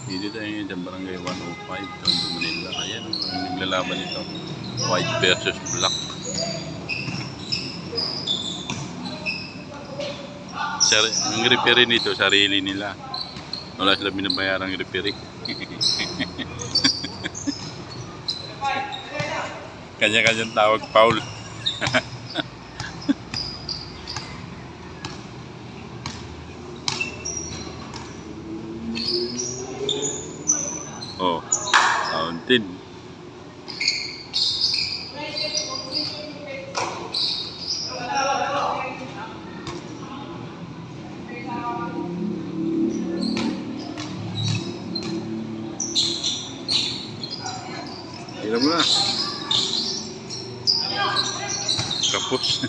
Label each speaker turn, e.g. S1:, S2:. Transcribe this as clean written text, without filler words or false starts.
S1: Dito tayo ngayon sa Barangay 105, Tondo, Manila. Ayan, ang naglalaban ito. White versus black. Ang referee nito, sarili nila. Wala sila binabayarang referee. Kanya-kanyang tawag, foul. Oh, fountain. Tira mo na. Kapos.